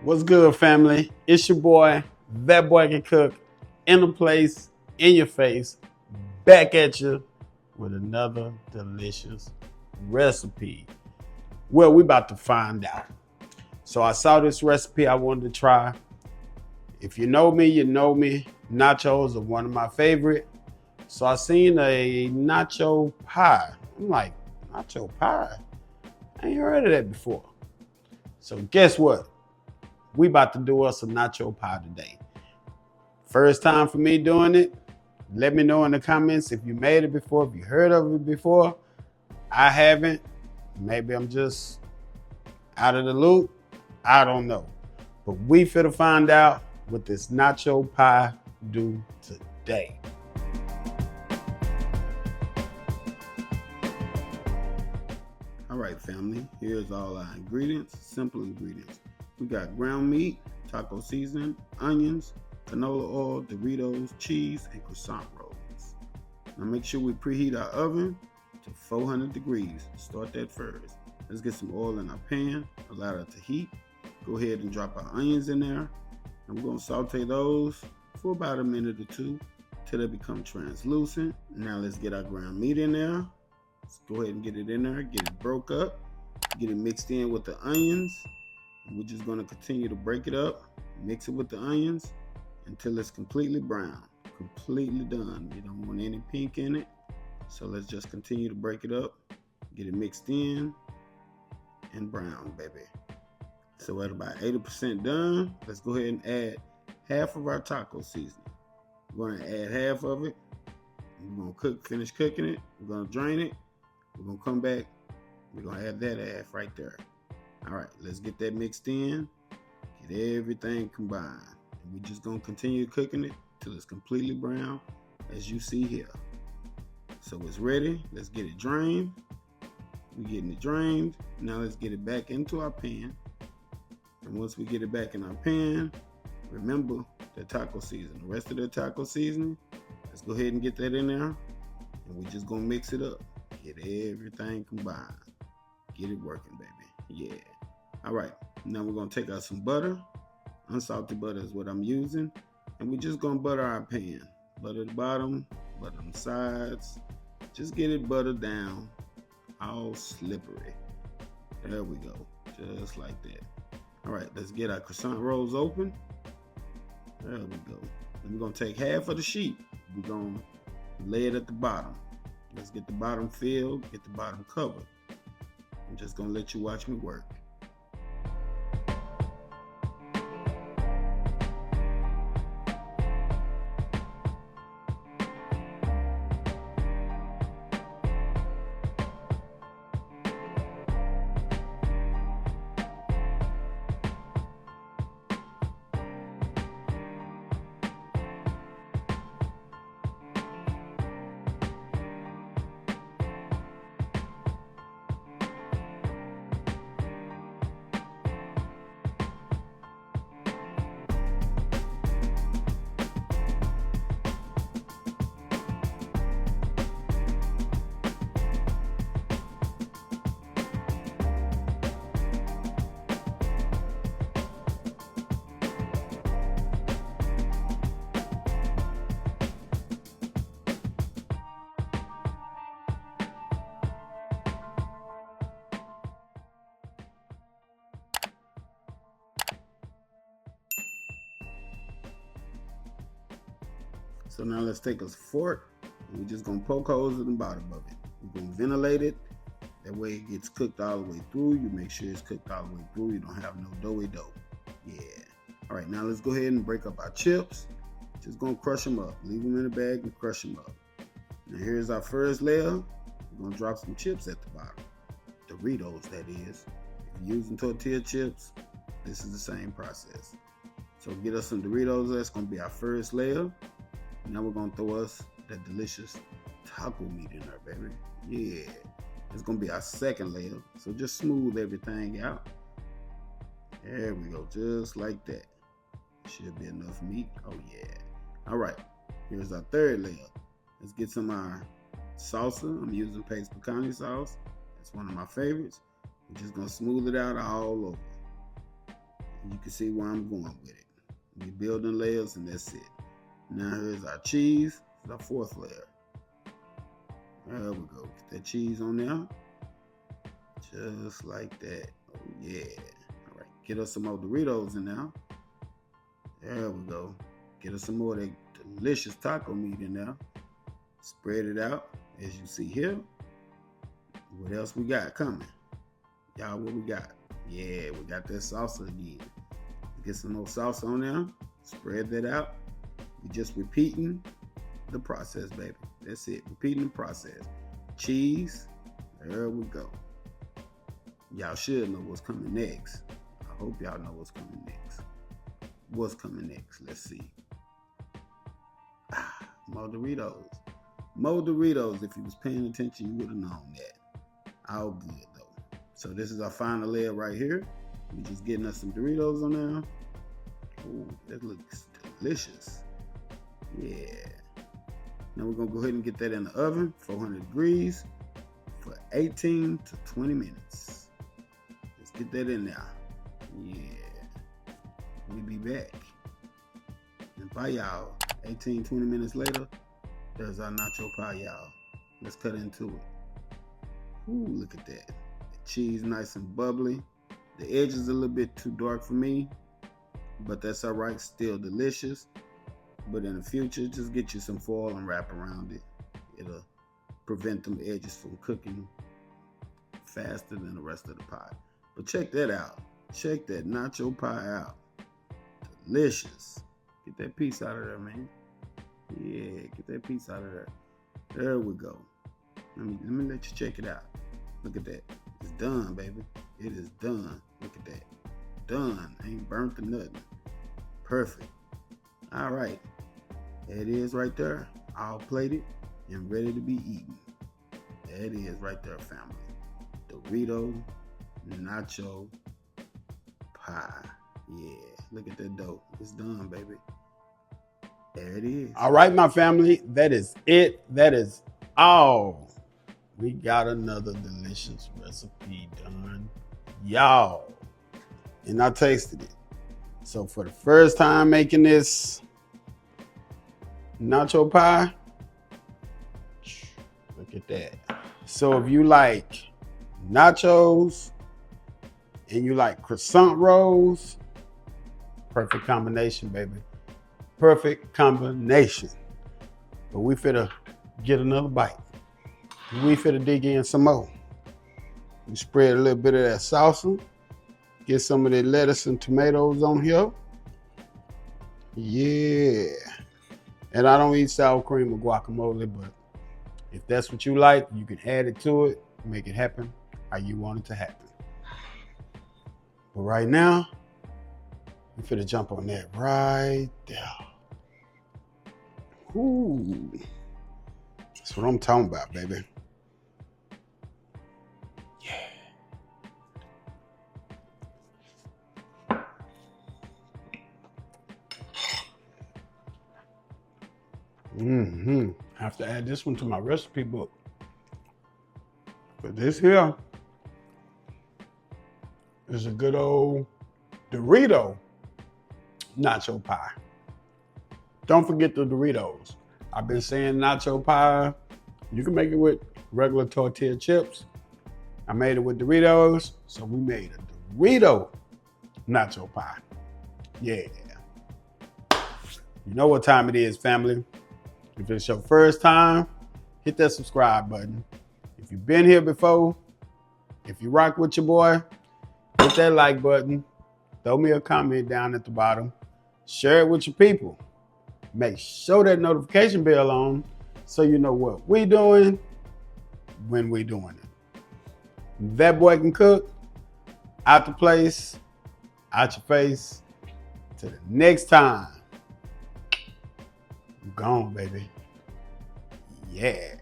What's good, family? It's your boy, That Boy Can Cook, in the place, in your face, back at you with another delicious recipe. Well, we about to find out. So I saw this recipe I wanted to try. If you know me, you know me. Nachos are one of my favorite. So I seen a nacho pie. I'm like, nacho pie? I ain't heard of that before. So guess what? We about to do us a nacho pie today. First time for me doing it. Let me know in the comments if you made it before, if you heard of it before. I haven't. Maybe I'm just out of the loop. I don't know. But we finna find out what this nacho pie do today. All right, family, here's all our ingredients, simple ingredients. We got ground meat, taco seasoning, onions, canola oil, Doritos, cheese, and croissant rolls. Now make sure we preheat our oven to 400 degrees. Start that first. Let's get some oil in our pan, allow it to heat. Go ahead and drop our onions in there. And we're gonna saute those for about a minute or two till they become translucent. Now let's get our ground meat in there. Let's go ahead and get it in there, get it broke up, get it mixed in with the onions. And we're just gonna continue to break it up, mix it with the onions until it's completely brown, completely done. You don't want any pink in it. So let's just continue to break it up, get it mixed in and brown, baby. So at about 80% done, let's go ahead and add half of our taco seasoning. We're gonna add half of it. We're gonna finish cooking it. We're gonna drain it. We're gonna come back. We're gonna add that half right there. All right, let's get that mixed in. Get everything combined. And we're just gonna continue cooking it till it's completely brown, as you see here. So it's ready. Let's get it drained. We're getting it drained. Now let's get it back into our pan. And once we get it back in our pan, remember the taco seasoning. The rest of the taco seasoning, let's go ahead and get that in there. And we're just gonna mix it up. Get everything combined. Get it working, baby. Yeah. All right. Now we're gonna take out some butter. Unsalted butter is what I'm using. And we're just gonna butter our pan. Butter the bottom, butter the sides. Just get it buttered down. All slippery. There we go. Just like that. All right, let's get our croissant rolls open. There we go. And we're gonna take half of the sheet. We're gonna lay it at the bottom. Let's get the bottom filled, get the bottom covered. I'm just gonna let you watch me work. So now let's take a fork and we're just gonna poke holes in the bottom of it. We're gonna ventilate it. That way it gets cooked all the way through. You make sure it's cooked all the way through. You don't have no doughy dough. Yeah. All right, now let's go ahead and break up our chips. Just gonna crush them up. Leave them in the bag and crush them up. Now here's our first layer. We're gonna drop some chips at the bottom. Doritos, that is. If you're using tortilla chips, this is the same process. So get us some Doritos. That's gonna be our first layer. Now we're gonna throw us that delicious taco meat in there, baby. Yeah. It's gonna be our second layer. So just smooth everything out. There we go, just like that. Should be enough meat. Oh yeah. All right, here's our third layer. Let's get some of our salsa. I'm using paste picante sauce. That's one of my favorites. We're just gonna smooth it out all over. You can see where I'm going with it. We building layers and that's it. Now here's our cheese. It's our fourth layer. There we go. Get that cheese on there. Just like that. Oh yeah. All right. Get us some more Doritos in there. There we go. Get us some more of that delicious taco meat in there. Spread it out as you see here. What else we got coming? Y'all, what we got? Yeah, we got that salsa again. Get some more salsa on there. Spread that out. We just repeating the process, baby. That's it. Repeating the process. Cheese. There we go. Y'all should know what's coming next. I hope y'all know what's coming next. What's coming next? Let's see. More Doritos. More Doritos. If you was paying attention, you would have known that. All good though. So this is our final layer right here. We're just getting us some Doritos on there. Ooh, that looks delicious. Yeah. Now we're gonna go ahead and get that in the oven, 400 degrees, for 18 to 20 minutes. Let's get that in there. Yeah. We'll be back. And bye y'all. 18, 20 minutes later, there's our nacho pie, y'all. Let's cut into it. Ooh, look at that. The cheese nice and bubbly. The edge is a little bit too dark for me, but that's all right. Still delicious. But in the future, just get you some foil and wrap around it. It'll prevent them edges from cooking faster than the rest of the pie. But check that out. Check that nacho pie out. Delicious. Get that piece out of there, man. Yeah, get that piece out of there. There we go. Let me let you check it out. Look at that. It's done, baby. It is done. Look at that. Done. Ain't burnt or nothing. Perfect. All right. There it is right there. All plated and ready to be eaten. There it is right there, family. Dorito Nacho Pie. Yeah. Look at that dough. It's done, baby. There it is. All right, my family. That is it. That is all. We got another delicious recipe done, y'all. And I tasted it. So for the first time making this nacho pie, look at that. So if you like nachos and you like crescent rolls, perfect combination, baby. Perfect combination. But we finna get another bite. We finna dig in some more. We spread a little bit of that salsa. Get some of the lettuce and tomatoes on here. Yeah. And I don't eat sour cream or guacamole, but if that's what you like, you can add it to it, make it happen how you want it to happen. But right now, we finna jump on that right there. Ooh. That's what I'm talking about, baby. Yeah. I have to add this one to my recipe book. But this here is a good old Dorito Nacho Pie. Don't forget the Doritos. I've been saying nacho pie. You can make it with regular tortilla chips. I made it with Doritos, so we made a Dorito Nacho Pie. Yeah. You know what time it is, family. If it's your first time, hit that subscribe button. If you've been here before, if you rock with your boy, hit that like button. Throw me a comment down at the bottom. Share it with your people. Make sure that notification bell on so you know what we doing when we doing it. That boy can cook. Out the place, out your face. Till the next time. I'm gone, baby. Yeah.